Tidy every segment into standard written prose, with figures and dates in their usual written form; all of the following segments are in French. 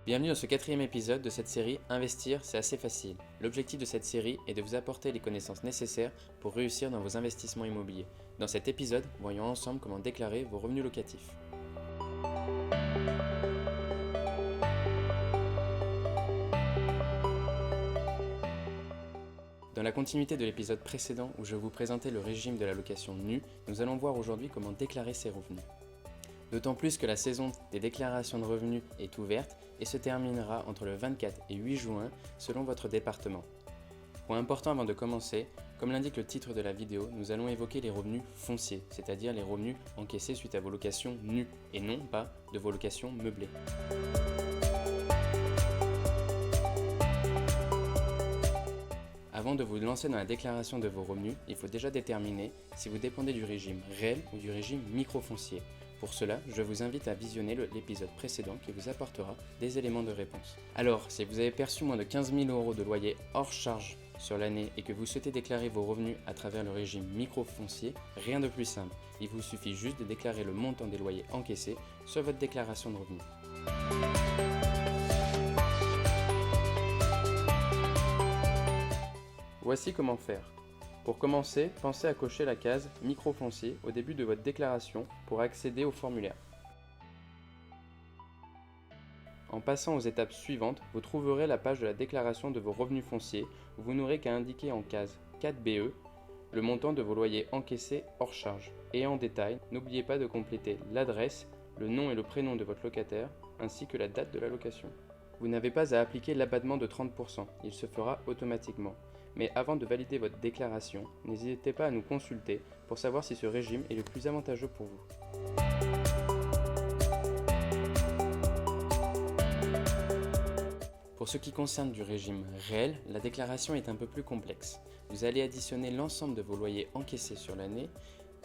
Bienvenue dans ce 4e épisode de cette série Investir, c'est assez facile. L'objectif de cette série est de vous apporter les connaissances nécessaires pour réussir dans vos investissements immobiliers. Dans cet épisode, voyons ensemble comment déclarer vos revenus locatifs. Dans la continuité de l'épisode précédent où je vous présentais le régime de la location nue, nous allons voir aujourd'hui comment déclarer ses revenus. D'autant plus que la saison des déclarations de revenus est ouverte et se terminera entre le 24 et 8 juin selon votre département. Point important avant de commencer, comme l'indique le titre de la vidéo, nous allons évoquer les revenus fonciers, c'est-à-dire les revenus encaissés suite à vos locations nues et non pas de vos locations meublées. Avant de vous lancer dans la déclaration de vos revenus, il faut déjà déterminer si vous dépendez du régime réel ou du régime microfoncier. Pour cela, je vous invite à visionner l'épisode précédent qui vous apportera des éléments de réponse. Alors, si vous avez perçu moins de 15 000 € de loyer hors charge sur l'année et que vous souhaitez déclarer vos revenus à travers le régime microfoncier, rien de plus simple. Il vous suffit juste de déclarer le montant des loyers encaissés sur votre déclaration de revenus. Voici comment faire. Pour commencer, pensez à cocher la case « Microfoncier » au début de votre déclaration pour accéder au formulaire. En passant aux étapes suivantes, vous trouverez la page de la déclaration de vos revenus fonciers où vous n'aurez qu'à indiquer en case 4BE le montant de vos loyers encaissés hors charge. Et en détail, n'oubliez pas de compléter l'adresse, le nom et le prénom de votre locataire ainsi que la date de la location. Vous n'avez pas à appliquer l'abattement de 30%, il se fera automatiquement. Mais avant de valider votre déclaration, n'hésitez pas à nous consulter pour savoir si ce régime est le plus avantageux pour vous. Pour ce qui concerne du régime réel, la déclaration est un peu plus complexe. Vous allez additionner l'ensemble de vos loyers encaissés sur l'année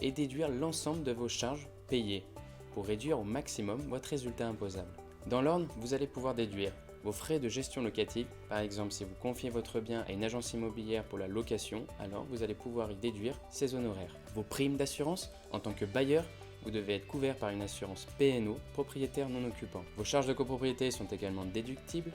et déduire l'ensemble de vos charges payées pour réduire au maximum votre résultat imposable. Dans l'ordre, vous allez pouvoir déduire vos frais de gestion locative, par exemple si vous confiez votre bien à une agence immobilière pour la location, alors vous allez pouvoir y déduire ses honoraires. Vos primes d'assurance, en tant que bailleur, vous devez être couvert par une assurance PNO, propriétaire non occupant. Vos charges de copropriété sont également déductibles,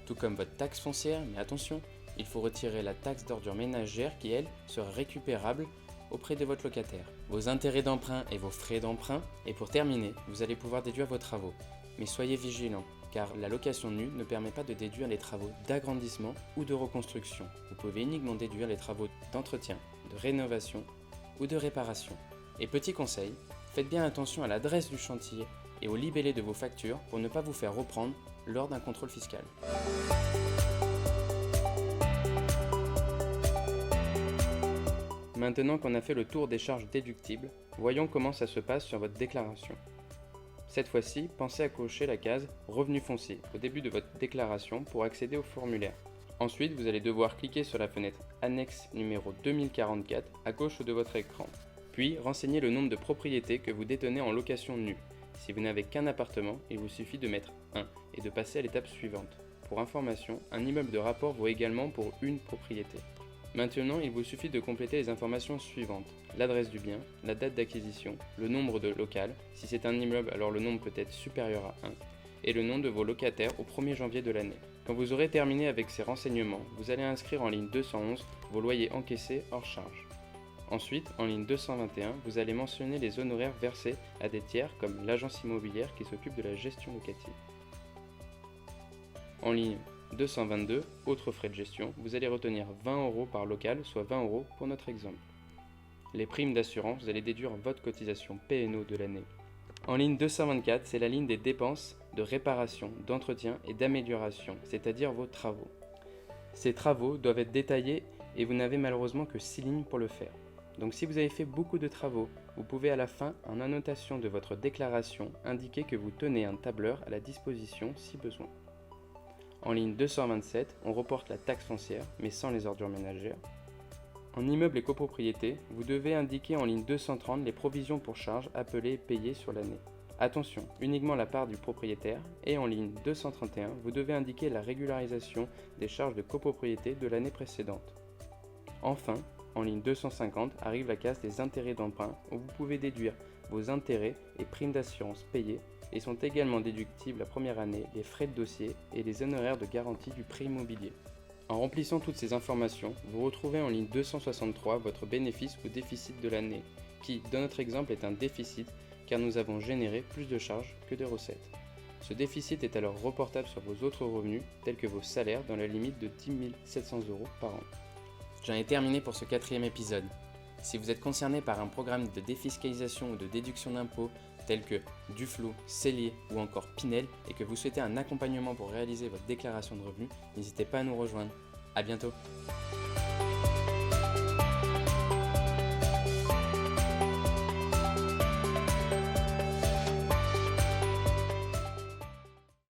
tout comme votre taxe foncière, mais attention, il faut retirer la taxe d'ordure ménagère qui, elle, sera récupérable auprès de votre locataire. Vos intérêts d'emprunt et vos frais d'emprunt, et pour terminer, vous allez pouvoir déduire vos travaux. Mais soyez vigilants, car la location nue ne permet pas de déduire les travaux d'agrandissement ou de reconstruction. Vous pouvez uniquement déduire les travaux d'entretien, de rénovation ou de réparation. Et petit conseil, faites bien attention à l'adresse du chantier et au libellé de vos factures pour ne pas vous faire reprendre lors d'un contrôle fiscal. Maintenant qu'on a fait le tour des charges déductibles, voyons comment ça se passe sur votre déclaration. Cette fois-ci, pensez à cocher la case « Revenus fonciers » au début de votre déclaration pour accéder au formulaire. Ensuite, vous allez devoir cliquer sur la fenêtre « Annexe numéro 2044 » à gauche de votre écran. Puis, renseignez le nombre de propriétés que vous détenez en location nue. Si vous n'avez qu'un appartement, il vous suffit de mettre 1 et de passer à l'étape suivante. Pour information, un immeuble de rapport vaut également pour une propriété. Maintenant, il vous suffit de compléter les informations suivantes. L'adresse du bien, la date d'acquisition, le nombre de locales, si c'est un immeuble alors le nombre peut être supérieur à 1, et le nom de vos locataires au 1er janvier de l'année. Quand vous aurez terminé avec ces renseignements, vous allez inscrire en ligne 211 vos loyers encaissés hors charge. Ensuite, en ligne 221, vous allez mentionner les honoraires versés à des tiers comme l'agence immobilière qui s'occupe de la gestion locative. En ligne 222, autres frais de gestion, vous allez retenir 20 € par local, soit 20 € pour notre exemple. Les primes d'assurance, vous allez déduire votre cotisation PNO de l'année. En ligne 224, c'est la ligne des dépenses de réparation, d'entretien et d'amélioration, c'est-à-dire vos travaux. Ces travaux doivent être détaillés et vous n'avez malheureusement que 6 lignes pour le faire. Donc si vous avez fait beaucoup de travaux, vous pouvez à la fin, en annotation de votre déclaration, indiquer que vous tenez un tableur à la disposition si besoin. En ligne 227, on reporte la taxe foncière, mais sans les ordures ménagères. En immeuble et copropriété, vous devez indiquer en ligne 230 les provisions pour charges appelées et payées sur l'année. Attention, uniquement la part du propriétaire. Et en ligne 231, vous devez indiquer la régularisation des charges de copropriété de l'année précédente. Enfin, en ligne 250 arrive la case des intérêts d'emprunt où vous pouvez déduire vos intérêts et primes d'assurance payés et sont également déductibles la première année les frais de dossier et les honoraires de garantie du prêt immobilier. En remplissant toutes ces informations, vous retrouvez en ligne 263 votre bénéfice ou déficit de l'année, qui, dans notre exemple, est un déficit car nous avons généré plus de charges que de recettes. Ce déficit est alors reportable sur vos autres revenus, tels que vos salaires, dans la limite de 10 700 € par an. J'en ai terminé pour ce 4e épisode. Si vous êtes concerné par un programme de défiscalisation ou de déduction d'impôts tels que Duflot, Cellier ou encore Pinel et que vous souhaitez un accompagnement pour réaliser votre déclaration de revenus, n'hésitez pas à nous rejoindre. À bientôt.